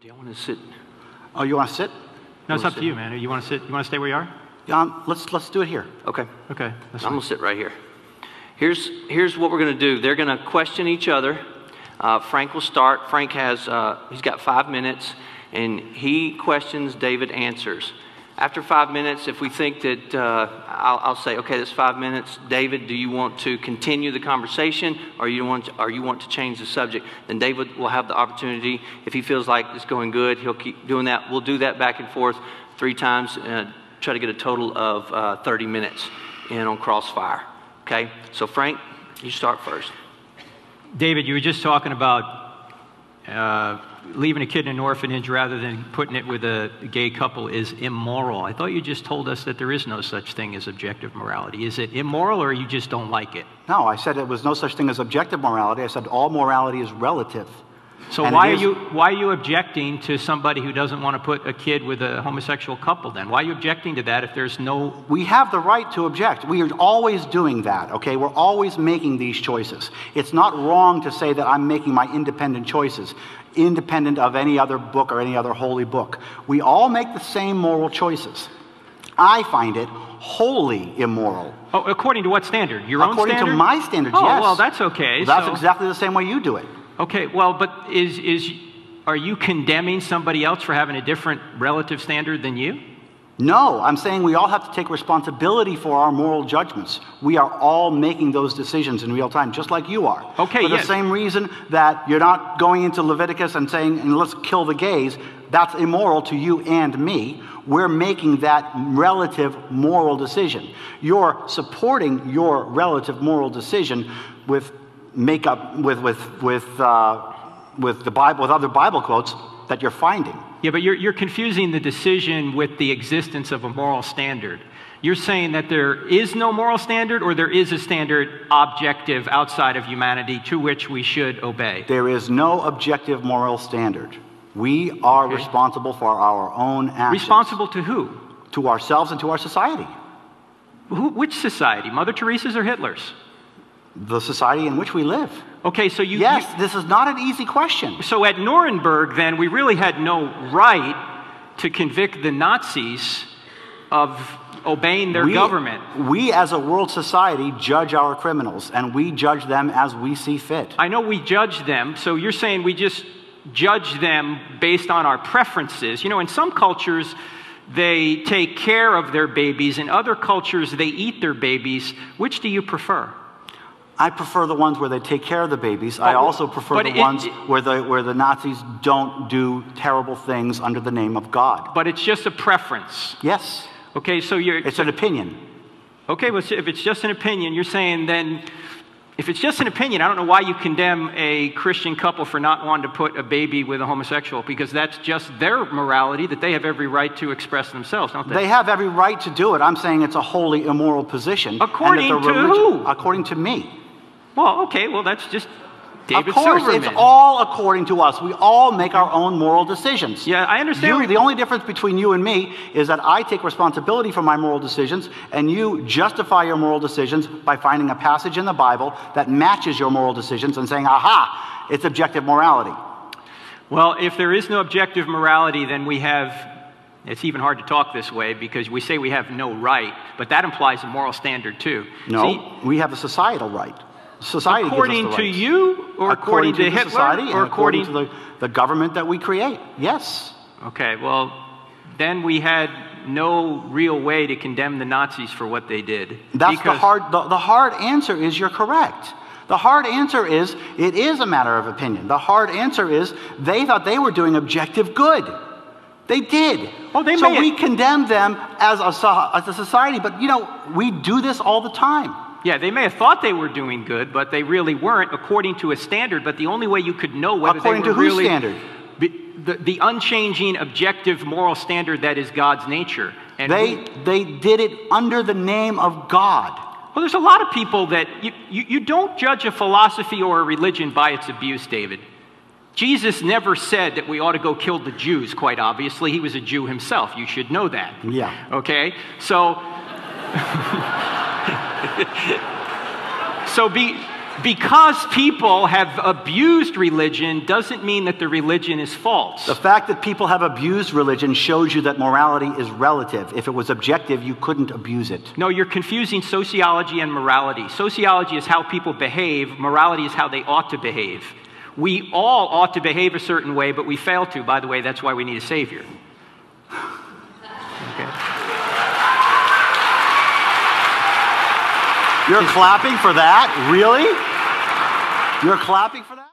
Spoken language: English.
you want to sit? Oh, you want to sit? No, it's up to you, man. You want to sit? You want to stay where you are? Let's do it here. Okay. Okay. I'm going to sit right here. Here's what we're going to do. They're going to question each other. Frank will start. Frank has, he's got 5 minutes, and he questions, David answers. After 5 minutes, if we think that, I'll say, okay, that's 5 minutes. David, do you want to continue the conversation, or you want to change the subject? Then David will have the opportunity. If he feels like it's going good, he'll keep doing that. We'll do that back and forth 3 times, and try to get a total of 30 minutes in on Crossfire. Okay? So Frank, you start first. David, you were just talking about leaving a kid in an orphanage rather than putting it with a gay couple is immoral. I thought you just told us that there is no such thing as objective morality. Is it immoral, or you just don't like it? No, I said there was no such thing as objective morality. I said all morality is relative. So why are you objecting to somebody who doesn't want to put a kid with a homosexual couple then? Why are you objecting to that if there's no... We have the right to object. We are always doing that, okay? We're always making these choices. It's not wrong to say that I'm making my independent choices, independent of any other book or any other holy book. We all make the same moral choices. I find it wholly immoral. Oh, according to what standard? Your own standard? According to my standards, yes. yes. Oh, well, that's okay. Well, that's exactly the same way you do it. Okay, well, but are you condemning somebody else for having a different relative standard than you? No, I'm saying we all have to take responsibility for our moral judgments. We are all making those decisions in real time, just like you are. Okay, for the same reason that you're not going into Leviticus and saying, and let's kill the gays, that's immoral to you and me. We're making that relative moral decision. You're supporting your relative moral decision with the Bible, with other Bible quotes that you're finding. Yeah, but you're confusing the decision with the existence of a moral standard. You're saying that there is no moral standard, or there is a standard objective outside of humanity to which we should obey? There is no objective moral standard. We are responsible for our own actions. Responsible to who? To ourselves and to our society. Which society? Mother Teresa's or Hitler's? The society in which we live. Okay, so Yes, this is not an easy question. So at Nuremberg, then, we really had no right to convict the Nazis of obeying their government. We, as a world society, judge our criminals, and we judge them as we see fit. I know we judge them, so you're saying we just judge them based on our preferences. You know, in some cultures, they take care of their babies. In other cultures, they eat their babies. Which do you prefer? I prefer the ones where they take care of the babies. I also prefer the ones where the Nazis don't do terrible things under the name of God. But it's just a preference. Yes. Okay, so it's an opinion. Okay, well, if it's just an opinion, you're saying then, if it's just an opinion, I don't know why you condemn a Christian couple for not wanting to put a baby with a homosexual, because that's just their morality that they have every right to express themselves, don't they? They have every right to do it. I'm saying it's a wholly immoral position. According to who? According to me. Well, okay, well, that's just David Silverman. Of course, it's all according to us. We all make our own moral decisions. Yeah, I understand. The only difference between you and me is that I take responsibility for my moral decisions, and you justify your moral decisions by finding a passage in the Bible that matches your moral decisions and saying, aha, it's objective morality. Well, if there is no objective morality, then we have... It's even hard to talk this way because we say we have no right, but that implies a moral standard too. No, we have a societal right. Society according gives us the to rights. You, or according to Hitler, society, or according to the government that we create. Yes. Okay. Well, then we had no real way to condemn the Nazis for what they did. That's the hard answer is you're correct. The hard answer is it is a matter of opinion. The hard answer is they thought they were doing objective good. They did. Oh, so we condemn them as a society, but you know, we do this all the time. Yeah, they may have thought they were doing good, but they really weren't according to a standard. But the only way you could know whether according they were to whose really... standard? The unchanging, objective, moral standard that is God's nature. And they did it under the name of God. Well, there's a lot of people that... You don't judge a philosophy or a religion by its abuse, David. Jesus never said that we ought to go kill the Jews, quite obviously. He was a Jew himself. You should know that. Yeah. Okay? So... So because people have abused religion doesn't mean that the religion is false. The fact that people have abused religion shows you that morality is relative. If it was objective, you couldn't abuse it. No, you're confusing sociology and morality. Sociology is how people behave. Morality is how they ought to behave. We all ought to behave a certain way, but we fail to. By the way, that's why we need a savior. Okay. You're clapping for that? Really? You're clapping for that?